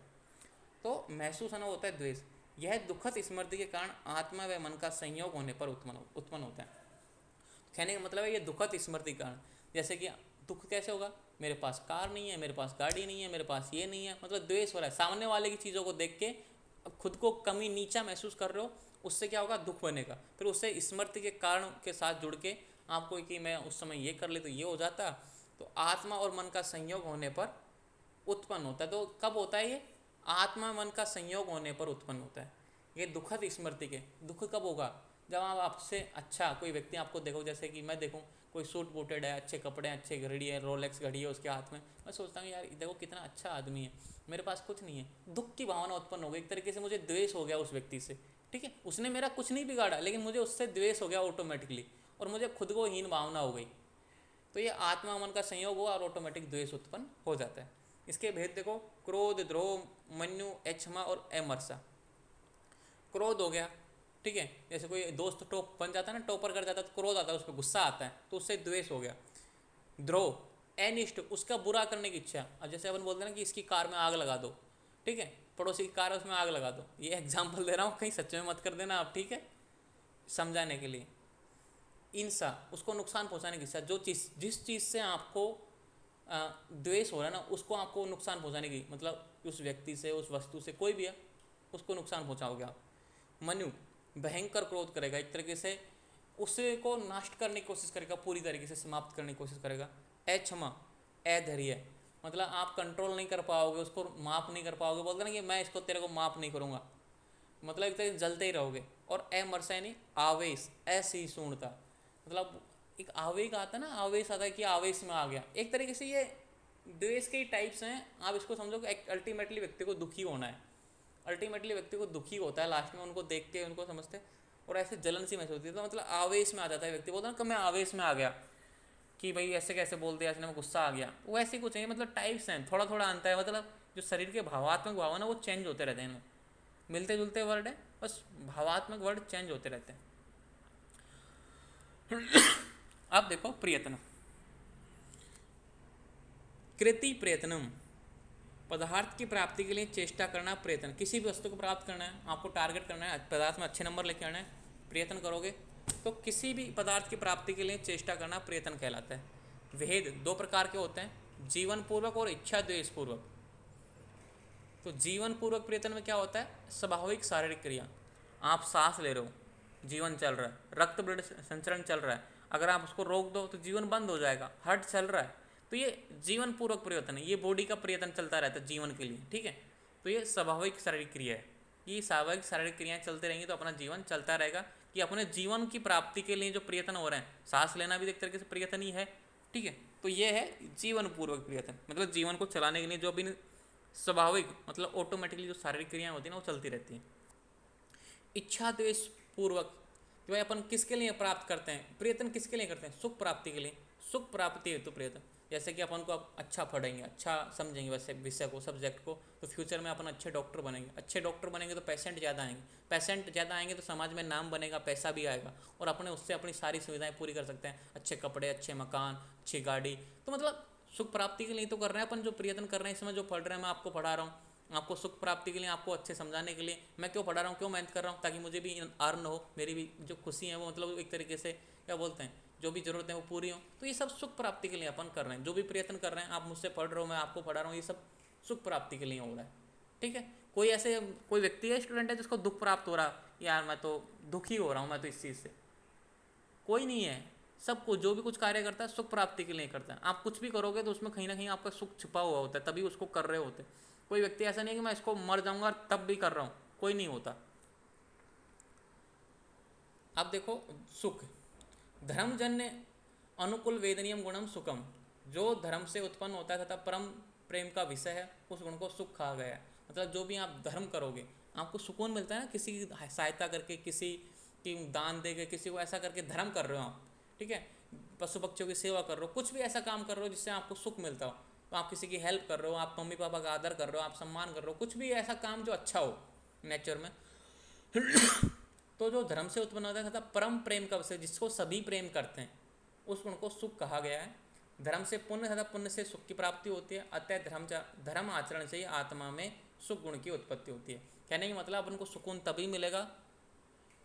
तो महसूस होना होता है द्वेष। यह दुखद स्मृति के कारण आत्मा व मन का संयोग होने पर उत्पन्न होता है। कहने का मतलब है ये दुखद स्मृति कारण, जैसे कि दुख कैसे होगा, मेरे पास कार नहीं है, मेरे पास गाड़ी नहीं है, मेरे पास ये नहीं है, मतलब द्वेष हो रहा है, सामने वाले की चीज़ों को देख के खुद को कमी नीचा महसूस कर रहे हो, उससे क्या होगा, दुख बनेगा। फिर उससे स्मृति के कारण के साथ जुड़ के आपको कि मैं उस समय ये कर ले तो ये हो जाता, तो आत्मा और मन का संयोग होने पर उत्पन्न होता है। तो कब होता है ये, आत्मा मन का संयोग होने पर उत्पन्न होता है ये दुखद स्मृति के। दुख कब होगा, जब आप आपसे अच्छा कोई व्यक्ति आपको देखो, जैसे कि मैं देखूँ कोई सूट बूटेड है, अच्छे कपड़े हैं, अच्छे घड़ी है, रोलेक्स घड़ी है उसके हाथ में, मैं सोचता हूँ यार देखो कितना अच्छा आदमी है, मेरे पास कुछ नहीं है, दुख की भावना उत्पन्न हो गई, एक तरीके से मुझे द्वेष हो गया उस व्यक्ति से, ठीक है, उसने मेरा कुछ नहीं बिगाड़ा, लेकिन मुझे उससे द्वेष हो गया ऑटोमेटिकली, और मुझे खुद को हीन भावना हो गई। तो ये आत्मा मन का संयोग हुआ और ऑटोमेटिक द्वेष उत्पन्न हो जाता है। इसके भेद देखो, क्रोध, द्रोह, मन्यु, क्षमा और अमर्षा। क्रोध हो गया, ठीक है, जैसे कोई दोस्त टॉप बन जाता है ना, टॉपर कर जाता है, तो क्रोध आता है, उस पर गुस्सा आता है, तो उससे द्वेष हो गया। द्रोह, अनिष्ट, उसका बुरा करने की इच्छा। अब जैसे अपन बोलते हैं ना कि इसकी कार में आग लगा दो, ठीक है, पड़ोसी की कार है उसमें आग लगा दो, ये एग्जाम्पल दे रहा हूँ, कहीं सच में मत कर देना आप, ठीक है, समझाने के लिए। इंसा, उसको नुकसान पहुँचाने की इच्छा, जो चीज़ जिस चीज़ से आपको द्वेष हो रहा है ना, उसको आपको नुकसान पहुँचाने की, मतलब उस व्यक्ति से, उस वस्तु से, कोई भी है, उसको नुकसान पहुँचाओगे आप। मनु, भयंकर क्रोध करेगा, एक तरीके से उसे को नष्ट करने की कोशिश करेगा, पूरी तरीके से समाप्त करने की कोशिश करेगा। अक्षमा, अधैर्य, मतलब आप कंट्रोल नहीं कर पाओगे, उसको माफ नहीं कर पाओगे, बोलते ना कि मैं इसको तेरे को माफ नहीं करूँगा, मतलब एक तरीके जलते ही रहोगे। और अमर्षा यानी आवेश, ऐसी शून्यता, मतलब एक आवेग आता है ना, आवेश आता है कि आवेश में आ गया, एक तरीके से ये द्वेष के टाइप्स हैं, आप इसको समझो कि अल्टीमेटली व्यक्ति को दुखी होना है, अल्टीमेटली व्यक्ति को दुखी होता है, लास्ट में उनको देख के उनको समझते, और ऐसे जलन सी महसूस होती है, तो मतलब आवेश में आ जाता है व्यक्ति, बोलता है कि मैं आवेश में आ गया, कि भाई ऐसे कैसे बोल दिया इसने, में गुस्सा आ गया, वो ऐसे कुछ नहीं, मतलब टाइप्स हैं, थोड़ा थोड़ा अंतर है, मतलब जो शरीर के भावात्मक भाव है ना वो चेंज होते रहते हैं, मिलते जुलते वर्ड है, बस भावात्मक वर्ड चेंज होते रहते हैं। अब देखो प्रयत्न, कृति प्रयत्नम, पदार्थ की प्राप्ति के लिए चेष्टा करना, प्रयत्न, किसी भी वस्तु को प्राप्त करना है, आपको टारगेट करना है, पदार्थ में अच्छे नंबर लेके आना है, प्रयत्न करोगे तो किसी भी पदार्थ की प्राप्ति के लिए चेष्टा करना प्रयत्न कहलाता है। भेद दो प्रकार के होते हैं, जीवन पूर्वक और इच्छा द्वेष पूर्वक। तो जीवन पूर्वक प्रयत्न में क्या होता है, स्वाभाविक शारीरिक क्रिया, आप सांस ले रहे हो, जीवन चल रहा है, रक्त ब्लड संचरण चल रहा है, अगर आप उसको रोक दो तो जीवन बंद हो जाएगा, हार्ट चल रहा है, तो ये जीवन पूर्वक प्रयत्न है, ये बॉडी का प्रयत्न चलता रहता है जीवन के लिए, ठीक है, तो ये स्वाभाविक शारीरिक क्रिया है। ये स्वाभाविक शारीरिक क्रियाएं चलती रहेंगी तो अपना जीवन चलता रहेगा। कि अपने जीवन की प्राप्ति के लिए जो प्रयत्न हो रहे हैं, सांस लेना भी एक तरीके से प्रयत्न ही है, ठीक है। तो ये है जीवन पूर्वक प्रयत्न, मतलब जीवन को चलाने के लिए जो भी स्वाभाविक मतलब ऑटोमेटिकली जो शारीरिक क्रियाएं होती हैं ना वो चलती रहती हैं। इच्छा द्वेष पूर्वक, कि भाई अपन किसके लिए प्राप्त करते हैं, प्रयत्न किसके लिए करते हैं, सुख प्राप्ति के लिए, सुख प्राप्ति हेतु प्रयत्न। जैसे कि अपन को अब अच्छा पढ़ेंगे, अच्छा समझेंगे वैसे विषय को, सब्जेक्ट को, तो फ्यूचर में अपन अच्छे डॉक्टर बनेंगे, अच्छे डॉक्टर बनेंगे तो पेशेंट ज़्यादा आएंगे, पेशेंट ज़्यादा आएंगे तो समाज में नाम बनेगा, पैसा भी आएगा, और अपने उससे अपनी सारी सुविधाएं पूरी कर सकते हैं, अच्छे कपड़े, अच्छे मकान, अच्छी गाड़ी। तो मतलब सुख प्राप्ति के लिए तो कर रहे हैं अपन, जो प्रयत्न कर रहे हैं इसमें, जो पढ़ रहे हैं, मैं आपको पढ़ा रहा हूँ आपको सुख प्राप्ति के लिए, आपको अच्छे समझाने के लिए मैं क्यों पढ़ा रहा हूँ, क्यों मेहनत कर रहा हूँ, ताकि मुझे भी अर्न हो, मेरी भी जो खुशी है वो मतलब एक तरीके से क्या बोलते हैं, जो भी जरूरत है वो पूरी हो। तो ये सब सुख प्राप्ति के लिए अपन कर रहे हैं, जो भी प्रयत्न कर रहे हैं, आप मुझसे पढ़ रहे हो, मैं आपको पढ़ा रहा हूँ, ये सब सुख प्राप्ति के लिए हो रहा है, ठीक है। कोई ऐसे कोई व्यक्ति है, स्टूडेंट है जिसको दुख प्राप्त हो रहा, यार मैं तो दुखी हो रहा हूँ मैं तो इस चीज़ से, कोई नहीं है। सबको जो भी कुछ कार्य करता है सुख प्राप्ति के लिए करता है। आप कुछ भी करोगे तो उसमें कहीं ना कहीं आपका सुख छिपा हुआ होता है, तभी उसको कर रहे होते। कोई व्यक्ति ऐसा नहीं है कि मैं इसको मर जाऊंगा तब भी कर रहा हूँ, कोई नहीं होता। अब देखो सुख, धर्मजन्य अनुकूल वेदनीयम गुणम सुखम, जो धर्म से उत्पन्न होता है तथा परम प्रेम का विषय है, उस गुण को सुख कहा गया है। मतलब जो भी आप धर्म करोगे आपको सुकून मिलता है ना, किसी की सहायता करके, किसी की दान दे के, किसी को ऐसा करके धर्म कर रहे हो आप, ठीक है, पशु पक्षियों की सेवा कर रहे हो, कुछ भी ऐसा काम कर रहे हो जिससे आपको सुख मिलता हो, तो आप किसी की हेल्प कर रहे हो, आप मम्मी पापा का आदर कर रहे हो, आप सम्मान कर रहे हो, कुछ भी ऐसा काम जो अच्छा हो नेचर में, तो जो धर्म से उत्पन्न होता है तथा परम प्रेम का विषय, जिसको सभी प्रेम करते हैं, उस गुण को सुख कहा गया है। धर्म से पुण्य तथा पुण्य से सुख की प्राप्ति होती है, अतः धर्म आचरण से ही आत्मा में सुख गुण की उत्पत्ति होती है। कहने का मतलब अपन को सुकून तभी मिलेगा,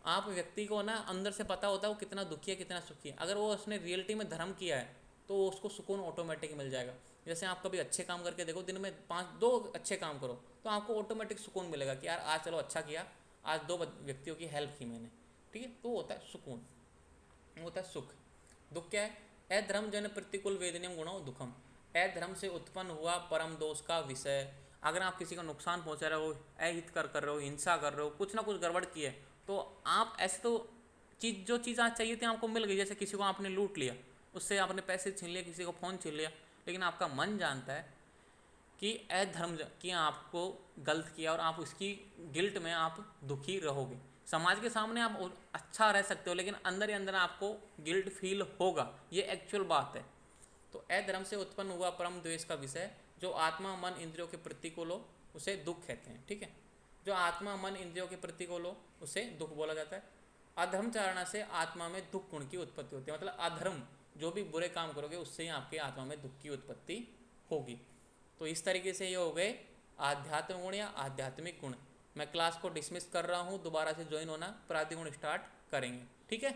आप व्यक्ति को ना अंदर से पता होता है वो कितना दुखी है कितना सुखी है, अगर वो उसने रियलिटी में धर्म किया है तो उसको सुकून ऑटोमेटिक मिल जाएगा। जैसे आप कभी अच्छे काम करके देखो, दिन में 5-2 अच्छे काम करो तो आपको ऑटोमेटिक सुकून मिलेगा कि यार आज चलो अच्छा किया, आज 2 व्यक्तियों की हेल्प की मैंने, ठीक है, तो होता है सुकून, होता है सुख। दुख क्या है, अधर्म जन प्रतिकूल वेदनीय गुणों दुखम, अधर्म से उत्पन्न हुआ परम दोष का विषय। अगर आप किसी को नुकसान पहुंचा रहे हो, अहित कर रहे हो, हिंसा कर रहे हो, कुछ ना कुछ गड़बड़ की है, तो आप ऐसे तो जो चीज़ आज चाहिए थी आपको मिल गई, जैसे किसी को आपने लूट लिया, उससे आपने पैसे छीन लिए, किसी को फ़ोन छीन लिया, लेकिन आपका मन जानता है कि अधर्म कि आपको गलत किया और आप उसकी गिल्ट में आप दुखी रहोगे। समाज के सामने आप अच्छा रह सकते हो लेकिन अंदर ही अंदर आपको गिल्ट फील होगा, ये एक्चुअल बात है। तो अधर्म से उत्पन्न हुआ परम द्वेष का विषय, जो आत्मा मन इंद्रियों के प्रतिकूल हो उसे दुख कहते हैं, ठीक है। जो आत्मा मन इंद्रियों के प्रतिकूल हो उसे दुख बोला जाता है। अधर्म चारणा से आत्मा में दुख गुण की उत्पत्ति होती है, मतलब अधर्म जो भी बुरे काम करोगे उससे ही आपके आत्मा में दुख की उत्पत्ति होगी। तो इस तरीके से ये हो गए आध्यात्म गुण या आध्यात्मिक गुण। मैं क्लास को डिसमिस कर रहा हूँ, दोबारा से ज्वाइन होना, प्रातिगुण स्टार्ट करेंगे, ठीक है।